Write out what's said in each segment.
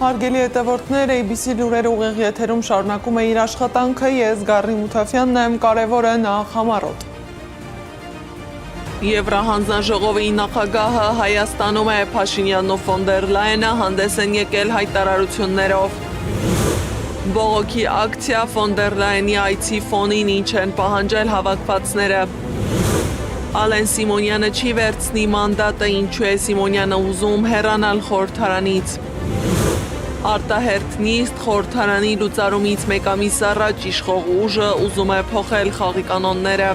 Հարգելի հետևորդներ, ABC լուրերը ուղիղ եթերում շարունակում է իր աշխատանքը, ես Գառնի Մութաֆյանն եմ, կարևորը նախ համառոտ։ Եվրահանձնաժողովի նախագահը Հայաստանում է, Փաշինյանն ու ֆոն դեր Լայենը հանդես են եկել հայտարարություններով։ Բողոքի ակցիա ֆոն դեր Լայենի այցի ֆոնին ինչ են պահանջել հավաքվածները։ Ալեն Սիմոնյանը չի վերցնի մանդատը, ինչու է Սիմոնյանը ուզում հեռանալ խորհրդարանից։ Արտահերթ նիստ խորհրդարանի լուծարումից մեկ ամիս առաջ իշխող ուժը ուզում է փոխել խաղի կանոնները։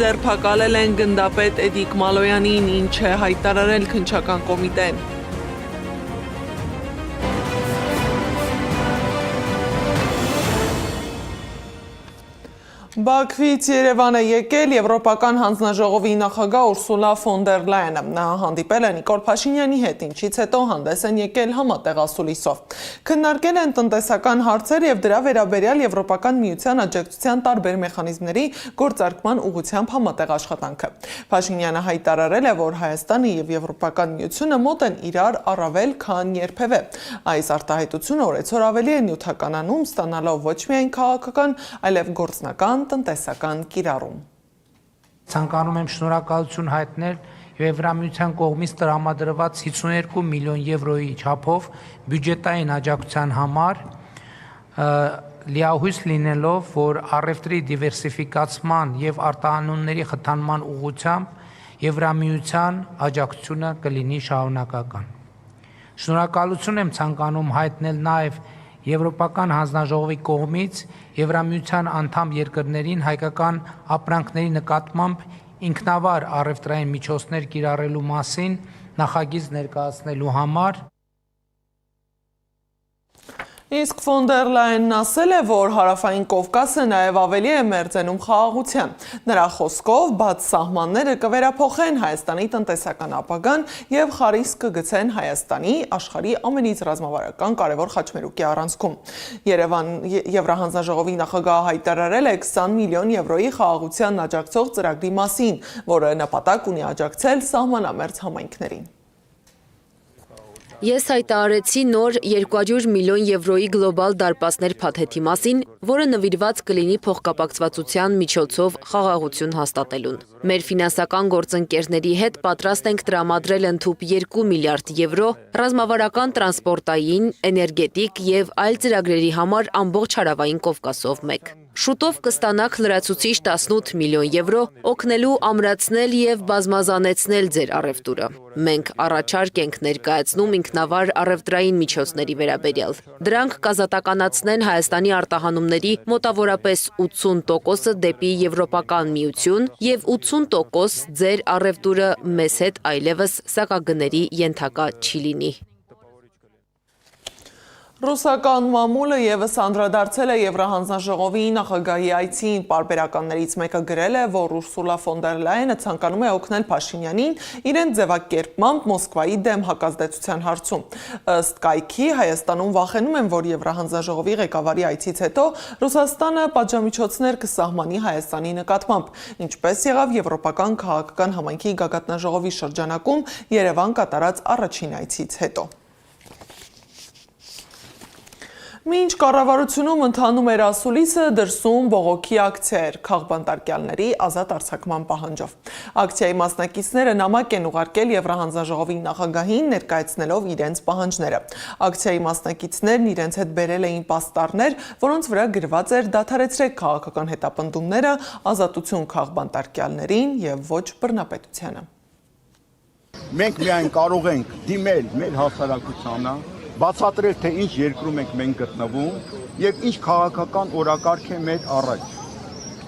Ձերբակալել են գնդապետ Էդիկ Մալոյանին, ինչ է հայտարարել քննչական կոմիտեն։ Բաքվից Երևան է եկել Եվրոպական հանձնաժողովի նախագահ Ուրսուլա ֆոն դեր Լայենը։ Նա հանդիպել է Նիկոլ Փաշինյանի հետ, ինչից հետո հանդես են եկել համատեղ ասուլիսով։ Քննարկել են տնտեսական հարցեր եւ դրա վերաբերյալ Եվրոպական միության աջակցության տարբեր մեխանիզմների գործարկման ուղղությամբ համատեղ աշխատանքը։ Փաշինյանը հայտարարել է, որ Հայաստանը եւ Եվրոպական միությունը մոտ են իրար առավել քան երբևէ։ Այս արտահայտությունը օրեցօր ավելի է նյութականանում, ստանալով ոչ միայն քաղաքական, այլև գործնական տնտեսական կիրառում։ Ցանկանում եմ շնորհակալություն հայտնել Եվրամիության կողմից տրամադրված 52 միլիոն եվրոյի չափով բյուջետային աջակցության համար, լիահույս լինելով, որ առևտրի դիվերսիֆիկացման եւ արտահանումների խթանման ուղղությամբ Եվրամիության աջակցությունը կլինի շարունակական։ Շնորհակալություն եմ ցանկանում հայտնել նաեւ Եվրոպական հանձնաժողովի կողմից Եվրամիության անդամ երկրներին հայկական ապրանքների նկատմամբ ինքնավար առևտրային միջոցներ կիրառելու մասին նախագիծ ներկայացնելու համար։ Իսկ ֆոն դեր Լայենն ասել է, որ Հարավային Կովկասը նաև ավելի է մերձենում խաղաղության։ Նրա խոսքով բաց սահմանները կվերափոխեն Հայաստանի տնտեսական ապագան եւ խարիսկ կգցեն Հայաստանի աշխարհի ամենից ռազմավարական կարևոր խաչմերուկի առանցքում։ Եվրահանձնաժողովի նախագահը հայտարարել է 20 միլիոն եվրոյի խաղաղությանն աջակցող ծրագրի մասին, որը նպատակ ունի աջակցել սահմանամերձ համայնքներին։ Ես հայտարարեցի նոր 200 միլիոն եվրոյի գլոբալ դարպասներ փաթեթի մասին, որը նվիրված կլինի փոխկապակցվածության միջոցով խաղաղություն հաստատելուն։ Մեր ֆինանսական գործընկերների հետ պատրաստ ենք տրամադրել ընդհուպ 2 միլիարդ եվրո ռազմավարական, տրանսպորտային, էներգետիկ եւ այլ ծրագրերի համար ամբողջ Հարավային Կովկասով մեկ։ Շուտով կստանաք լրացուցիչ 18 միլիոն եվրո օգնելու ամրացնել եւ բազմազանեցնել ձեր առևտուրը։ Մենք առաջարկ ենք ներկայացնում ինքնավար առևտրային միջոցների վերաբերյալ։ Դրանք կազատականացնեն Հայաստանի արտահանումների մոտավորապես 80%-ը դեպի Եվրոպական միություն եւ 80% ձեր առևտուրը մեզ հետ այլևս սակագների ենթակա չի լինի։ Ռուսական մամուլը եւս անդրադարձել է Եվրահանձնաժողովի նախագահի այցին, պարբերականներից մեկը գրել է, որ Ուրսուլա ֆոն դեր Լայենը ցանկանում է օգնել Փաշինյանին իրեն ձևակերպմամբ Մոսկվայի դեմ հակազդեցության հարցում։ Ըստ կայքի Հայաստանում վախենում են, որ Եվրահանձնաժողովի ղեկավարի այցից հետո Ռուսաստանը պատժամիջոցներ կսահմանի Հայաստանի նկատմամբ, ինչպես եղավ Եվրոպական քաղաքական համայնքի գագաթնաժողովի շրջանակում Երևան կատարած առաջին այցից հետո։ Մինչ կառավարությունում ընթանում էր ասուլիսը, դրսում բողոքի ակցիա էր քաղբանտարկյալների ազատ արձակման պահանջով։ Ակցիայի մասնակիցները նամակ են ուղարկել Եվրահանձնաժողովի նախագահին ներկայացնելով իրենց պահանջները։ Ակցիայի մասնակիցներն իրենց հետ բերել էին պաստառներ, որոնց վրա գրված էր «Դադարեցրեք քաղաքական հետապնդումները, ազատություն քաղբանտարկյալներին եւ ոչ բռնապետությանը»։ Մենք միայն կարող ենք դիմել մեր հասարակությանը, բացատրել, թե ինչ երկրում ենք մենք գտնվում եւ ինչ քաղաքական օրակարգ է մեր առաջ։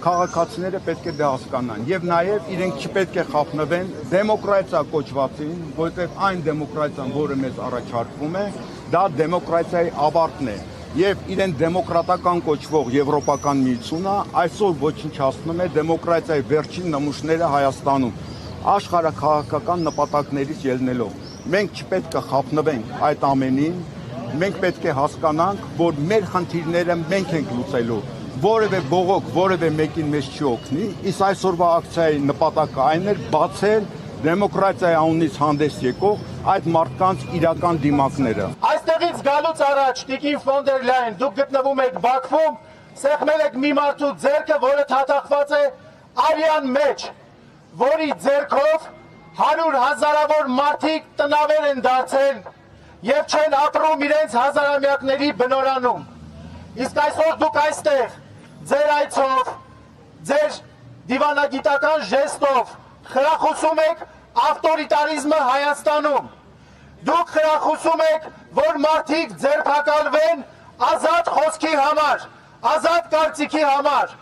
Քաղաքացիները պետք է դա հասկանան եւ նաեւ իրենք չպետք է խափնվեն դեմոկրատիա կոչվածին, որովհետեւ այն դեմոկրատիան, որը մեզ առաջարկվում է, դա դեմոկրատիայի ավարտն է եւ իրեն դեմոկրատական կոչվող Եվրոպական միությունը այսօր ոչնչացնում է դեմոկրատիայի վերջին նմուշները Հայաստանում, աշխարհաքաղաքական նպատակներից ելնելով։ Մենք չպետք է խափնվենք այդ ամենին, մենք պետք է հասկանանք, որ մեր խնդիրները մենք ենք լուծելու, որևէ բողոք, որևէ մեկին մեզ չի օգնի, իսկ այսօրվա ակցիայի նպատակը այն էր բացել դեմոկրատիայի անունից հանդես եկող այդ մարդկանց իրական դիմակները։ Այստեղից գալուց առաջ Տիկին ֆոն դեր Լայն, դուք գտնվում եք Բաքվում, սեղմել եք մի մարդու ձեռքը, որը թաթախված է արյան մեջ, որի ձեռքով 100,000-ավոր մարդիկ տնավեր են դարձել եւ չեն ապրում իրենց հազարամյակների բնորանում։ Իսկ այսօր դուք այստեղ ձեր այցով, ձեր դիվանագիտական ժեստով խրախուսում եք ավտորիտարիզմը Հայաստանում։ Դուք խրախուսում եք, որ մարդիկ ձերբակալվեն ազատ խոսքի համար, ազատ կարծիքի համար։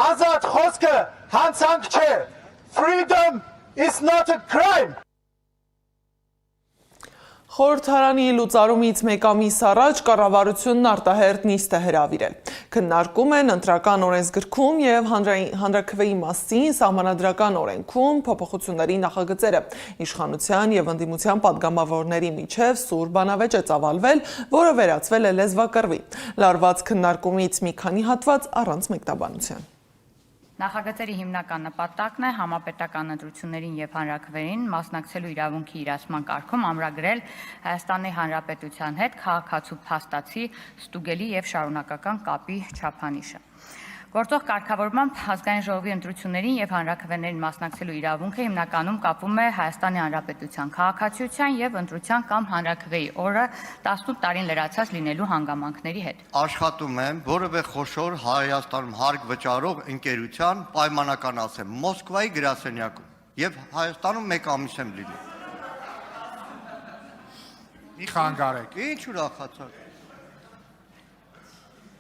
Ազատ խոսքը հանցանք չէ։ Freedom is not a crime. Խորհրդարանի լուծարումից մեկ ամիս առաջ կառավարությունն արտահերթ նիստ է հրավիրել։ Քննարկում են ընտրական օրենսգրքում եւ հանրաքվեի մասին սահմանադրական օրենքում փոփոխությունների նախագծերը։ Իշխանության եւ ընդդիմության падգամավորների միջև սուր բանավեճ է ծավալվել, որը վերածվել է լեզվակռվի։ Լարված քննարկումից մի քանի հատված առանց մեկնաբանության։ Նախագծերի հիմնական նպատակն է համապետական ընտրություններին եւ հանրաքվերին մասնակցելու իրավունքի իրացման կարգում ամրագրել Հայաստանի Հանրապետության հետ քաղաքացու փաստացի ստուգելի եւ շարունակական կապի չափանիշը։ Գործող կարգավորմամբ ազգային ժողովի ընտրություններին եւ հանրաքվերներին մասնակցելու իրավունքը հիմնականում կապվում է Հայաստանի Հանրապետության քաղաքացիության եւ ընտրության կամ հանրաքվեի օրը 18 տարին լրացած լինելու հանգամանքների հետ։ Աշխատում եմ որևէ խոշոր Հայաստանում հարկ վճարող ընկերության պայմանականացեմ Մոսկվայի գրասենյակում եւ Հայաստանում մեկ ամիս եմ լինում։ Մի խանգարեք, ինչ ուրախացած։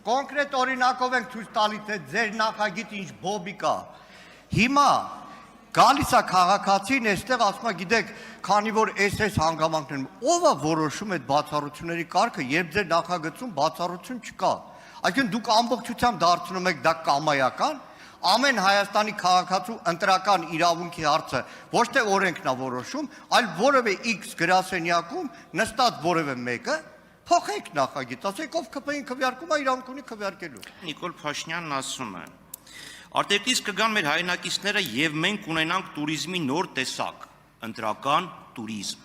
Կոնկրետ օրինակով ենք ցույց տալիս, թե ձեր նախագիծ ինչ բոբիկ է։ Հիմա գալիս է քաղաքացին, այստեղ ասում է, գիտեք, քանի որ SS հանգամանքներում, ով է որոշում այդ բացառությունների կարգը, երբ ձեր նախագծում բացառություն չկա։ Այսինքն դուք ամբողջությամբ դարձնում եք դա կամայական, ամեն Հայաստանի քաղաքացու ընտրական իրավունքի հարցը ոչ թե օրենքն է որոշում, այլ որևէ X գրասենյակում նստած որևէ մեկը փոխեք նախագիծ, ասեք ով ԿՊ-ին քվեարկում է իրավունք ունի քվեարկելու։ Նիկոլ Փաշինյանն ասում է. Արտերկից կգան մեր հայրենակիցները եւ մենք ունենանք туриզմի նոր տեսակ, ընտրական туриզմ։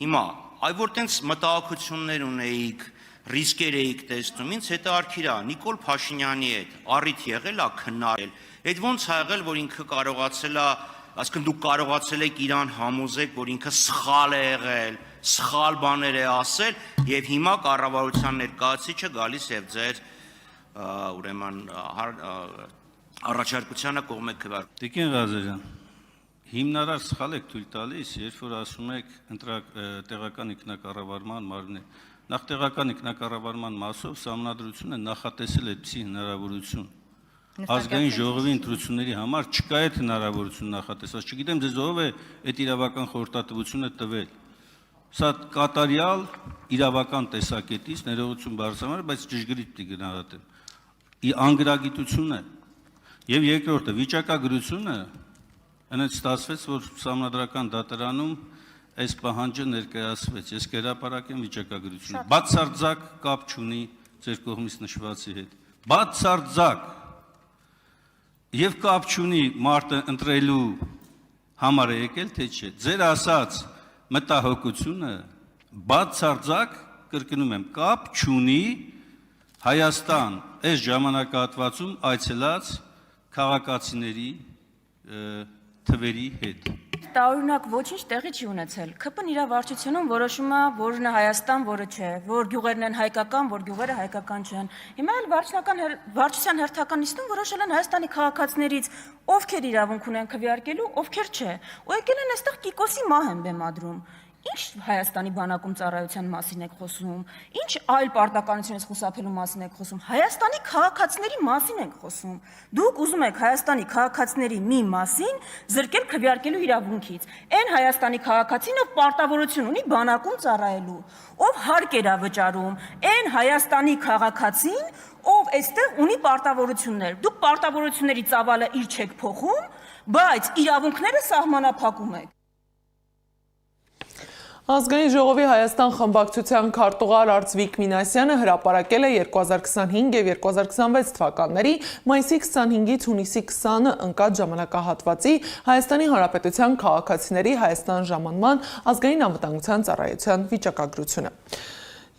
Հիմա, այ որ տենց մտահոգություններ ունեիք, ռիսկեր էիք տեսնում, ինձ հետաքրքիր է Նիկոլ Փաշինյանի հետ առիթ եղել է քննարկել։ Այդ ոնց ա եղել, որ ինքը կարողացել է, այսինքն դուք կարողացել եք իրան համոզեք, որ ինքը սխալ է եղել, սխալ բաներ է ասել եւ հիմա կառավարության ներկայացուցիչը գալիս եւ ձեր ուրեմն առաջարկությանը կողմ եք քվեարկում։ Տիկին Ղազարյան, հիմնարար սխալ եք թույլ տալիս, երբ որ ասում եք տեղական ինքնակառավարման մարմնի։ Նախ տեղական ինքնակառավարման մասով Սահմանադրությունը նախատեսել է այդպիսի հնարավորություն։ Ազգային ժողովի ընտրությունների համար չկա այդ հնարավորություն նախատեսված։ Չգիտեմ ձեզ ով է այդ իրավական խորհրդատվությունը տվել։ Սա կատարյալ իրավական տեսակետից ներողություն բարձրացնել, բայց ճշգրիտ պիտի գնահատեմ։ Անգրագիտություն է։ Եվ երկրորդը վիճակագրությունը այնց ստացվեց, որ Սահմանադրական դատարանում այս պահանջը ներկայացվեց։ Ես կհրապարակեմ վիճակագրությունը։ Բացարձակ կապ չունի ձեր կողմից նշվածի հետ։ Բացարձակ եւ կապ չունի մարդը ընտրելու համար է եկել, թե չէ։ Ձեր ասած մտահոգությունը բացարձակ կրկնում եմ կապ չունի Հայաստան այս ժամանակահատվածում այցելած քաղաքացիների թվերի հետ։ Տարօրինակ ոչինչ տեղի չի ունեցել։ ԿՊ-ն իր վարչությունում որոշում է, որն է Հայաստան, որը չէ, որ գյուղերն են հայկական, որ գյուղերը հայկական չեն։ Հիմա էլ վարչության հերթական նիստում որոշել են Հայաստանի քաղաքացիներից ովքեր իրավունք ունեն քվեարկելու, ովքեր չէ։ Ու եկել են այստեղ Կիկոսի մահ են բեմադրում։ Ինչ Հայաստանի բանակում ծառայության մասին եք խոսում, ինչ այլ պարտականությունից խուսափելու մասին եք խոսում, Հայաստանի քաղաքացիների մասին եք խոսում։ Դուք ուզում եք Հայաստանի քաղաքացիների մի մասին զրկել քվեարկելու իրավունքից։ Այն Հայաստանի քաղաքացին, ով պարտավորություն ունի բանակում ծառայելու, ով հարկ էր վճարում, այն Հայաստանի քաղաքացին, ով այստեղ ունի պարտավորություններ։ Դուք պարտավորությունների ծավալը իր չեք փոխում, բայց իրավունքները սահմանափակում եք։ Ազգային ժողովի Հայաստան խմբակցության քարտուղար Արծվիկ Մինասյանը հրապարակել է 2025 և 2026 թվականների մայիսի 25-ից հունիսի 20-ը ընկած ժամանակահատվածի Հայաստանի Հանրապետության քաղաքացիների Հայաստան ժամանման ազգային անվտանգության ծառայության վիճակագրությունը։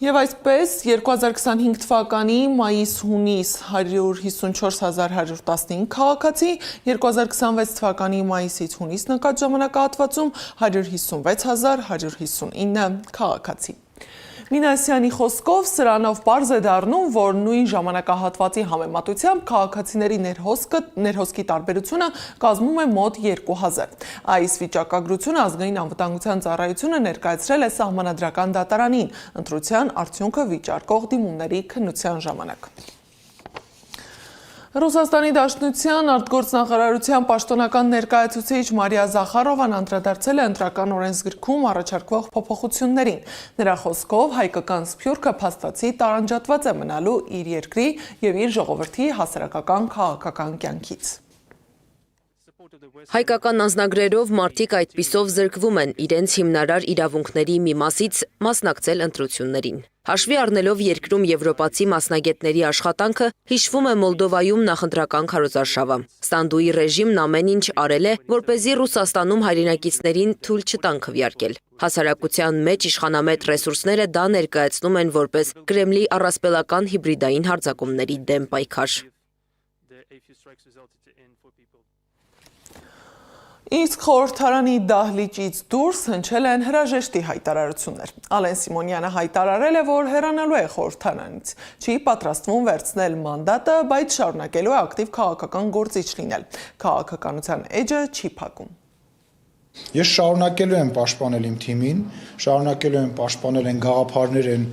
Եվ այսպես 2025 թվականի մայիս-հունիս 154,115 քաղաքացի, 2026 թվականի մայիսից հունիս նկատ ժամանակահատվածում 156,159 քաղաքացի։ Մինասյանի խոսքով սրանով պարզ է դառնում, որ նույն ժամանակահատվածի համեմատությամբ քաղաքացիների ներհոսքի տարբերությունը կազմում է մոտ 2000։ Այս վիճակագրությունը ազգային անվտանգության ծառայությունը ներկայացրել է սահմանադրական դատարանին ընտրության արդյունքը վիճարկող դիմումների քննության ժամանակ։ Ռուսաստանի Դաշնության արտգործնախարարության պաշտոնական ներկայացուցիչ Մարիա Զախարովան անդրադարձել է ընտրական օրենսգրքում առաջարկվող փոփոխություններին։ Նրա խոսքով հայկական սփյուռքը փաստացի տարանջատված է մնալու իր երկրի և իր ժողովրդի հասարակական քաղաքական կյանքից։ Հայկական անձնագրերով մարդիկ այդպիսով զրկվում են իրենց հիմնարար իրավունքների մի մասից մասնակցել ընտրություններին։ Հաշվի առնելով երկրում եվրոպացի մասնագետների աշխատանքը, հիշվում է Մոլդովայում նախընտրական քարոզարշավը։ Սանդուի ռեժիմն ամեն ինչ արել է, որպեսզի Ռուսաստանում հայրենակիցներին թույլ չտան քվեարկել։ Հասարակության մեջ իշխանամետ ռեսուրսները դա ներկայացնում են որպես Կրեմլի առասպելական հիբրիդային հարձակումների դեմ պայքար։ Իսկ խորհրդարանի դահլիճից դուրս հնչել են հրաժեշտի հայտարարություններ։ Ալեն Սիմոնյանը հայտարարել է, որ հեռանալու է խորհրդարանից, չի պատրաստվում վերցնել մանդատը, բայց շարունակելու է ակտիվ քաղաքական գործիչ լինել։ Քաղաքականության էջը չի փակում։ Ես շարունակելու եմ պաշտպանել իմ թիմին, շարունակելու եմ պաշտպանել այն գաղափարներ, այն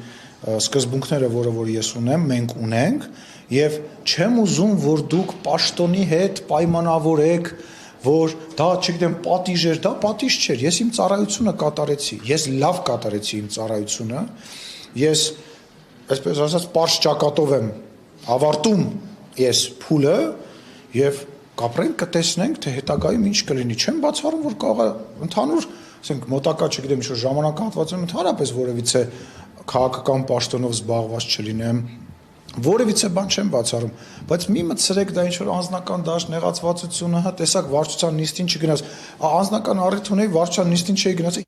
սկզբունքները, որ ես ունեմ, մենք ունենք, եւ չեմ ուզում, որ դուք պաշտոնի հետ պայմանավորեք, որ դա, չգիտեմ, պատիժ էր, դա պատիժ չէր, ես իմ ծառայությունը կատարեցի, ես լավ կատարեցի իմ ծառայությունը, ես, այսպես ասած, պարզ ճակատով եմ ավարտում ես փուլը եւ կապրենք, կտեսնենք, թե հետագայում ինչ կլինի, չեմ բացառում, որ կարող է ընդհանուր, ասենք, մոտակա, չգիտեմ, ինչ-որ ժամանակահատվածում ընդհանրապես որևիցե քաղաքական պաշտոնով զբաղված չլինեմ, որևիցե բան չեմ բացառում, բայց մի մտցրեք դա ինչ-որ անձնական դաշտ նեղացվածությունը, տեսակ վարչության նիստին չգնաց, անձնական առիթ ունեի, վարչության նիստին չէի գնաց։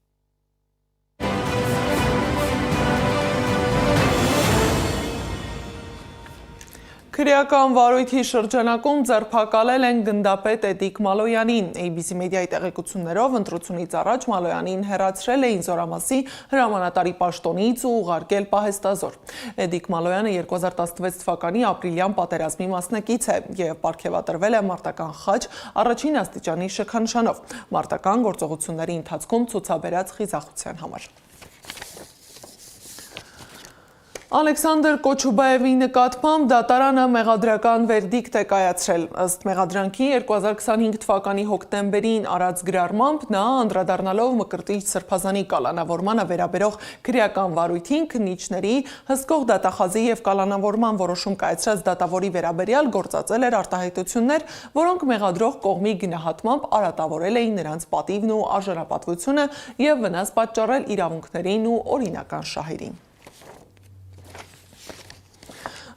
Քրեական վարույթի շրջանակում ձերբակալել են գնդապետ Էդիկ Մալոյանին։ ABC մեդիայի տեղեկություններով ընտրությունից առաջ Մալոյանին հեռացրել էին Զորամասի հրամանատարի պաշտոնից ու ուղարկել պահեստազոր։ Էդիկ Մալոյանը 2016 թվականի ապրիլյան պատերազմի մասնակից է և պարգևատրվել է մարտական խաչ առաջին աստիճանի շքանշանով մարտական գործողությունների ընթացքում ցուցաբերած խիզախության համար։ Ալեքսանդր Կոչուբաևի նկատմամբ դատարանը մեղադրական վերդիկտ է կայացրել։ Ըստ մեղադրանքի 2025 թվականի հոկտեմբերին արած գրառմամբ նա անդրադառնալով Մկրտիչ սրբազանի կալանավորմանը վերաբերող քրեական վարույթին քննիչների հսկող դատախազի և կալանավորման որոշում կայացրած դատավորի վերաբերյալ գործածել էր արտահայտություններ, որոնք մեղադրող կողմի գնահատմամբ արատավորել էին նրանց պատիվն ու արժանապատվությունը և վնաս պատճառել իրավունքներին ու օրինական շահերին։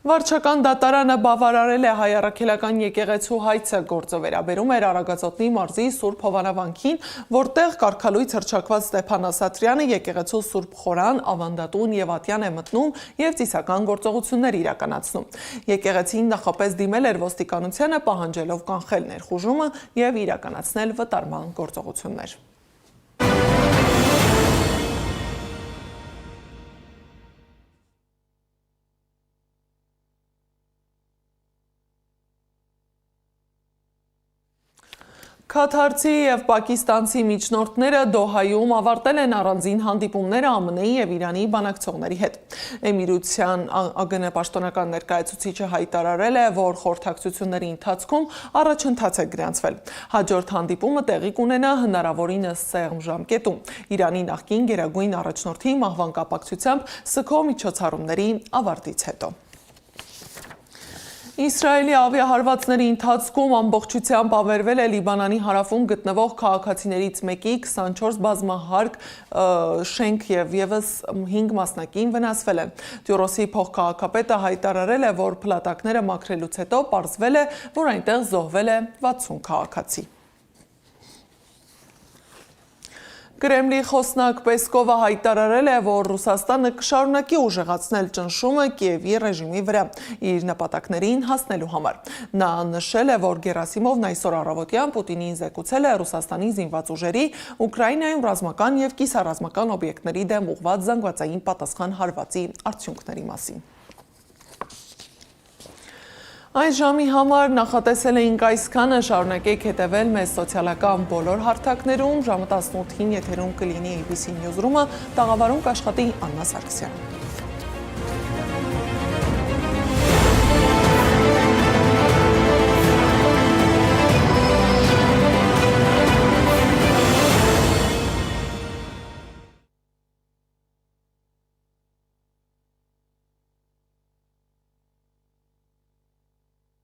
Վարչական դատարանը բավարարել է հայ առաքելական եկեղեցու հայցը, գործը վերաբերում էր Արագածոտնի մարզի Սուրբ Հովանավանքին, որտեղ կարգալույց հռչակված Ստեփան Ասատրյանը եկեղեցու Սուրբ Խորան, ավանդատուն և ատյան է մտնում և ծիսական գործողություններ իրականացնում։ Եկեղեցին նախապես դիմել էր ոստիկանությանը, պահանջելով կանխել ներխուժումը և իրականացնել վտարման գործողություններ։ Քաթարցի և պակիստանցի միջնորդները Դոհայում ավարտել են առանձին հանդիպումները ԱՄՆ-ի և Իրանի բանակցողների հետ։ Էմիրության ԱԳՆ պաշտոնական ներկայացուցիչը հայտարարել է, որ խորհրդակցությունների ընթացքում առաջընթաց է գրանցվել։ Հաջորդ հանդիպումը տեղի կունենա հնարավորինս սեղմ ժամկետում։ Իրանի նախկին գերագույն առաջնորդի մահվան կապակցությամբ ՍՔՕ միջոցառումների ավարտից հետո։ Իսրայելի ավիահարվածների ընթացքում ամբողջությամբ ավերվել է Լիբանանի հարավում գտնվող քաղաքացիներից մեկի 24 բազմահարկ շենք եւ եւս 5 մասնակին վնասվել են։ Դյուրոսի փոխքաղաքապետը հայտարարել է, որ փլատակները մաքրելուց հետո պարզվել է, որ այնտեղ զոհվել է 60 քաղաքացի։ Կրեմլի խոսնակ Պեսկովը հայտարարել է, որ Ռուսաստանը կշարունակի ուժեղացնել ճնշումը Կիևի ռեժիմի վրա իր նպատակներին հասնելու համար։ Նա նշել է, որ Գերասիմովն այսօր առավոտյան Պուտինին զեկուցել է Ռուսաստանի զինված ուժերի Ուկրաինայում ռազմական եւ կիսառազմական օբյեկտների դեմ ուղղված զանգվածային պատասխան հարվածի արդյունքների մասին։ Այս ժամի համար նախատեսել էինք այսքանը, շարունակեք հետևել մեզ սոցիալական բոլոր հարթակներում, ժամը 18-ին եթերում կլինի ABC Newsroom-ը, տաղավարում կաշխատի Աննա Սարգսյանը։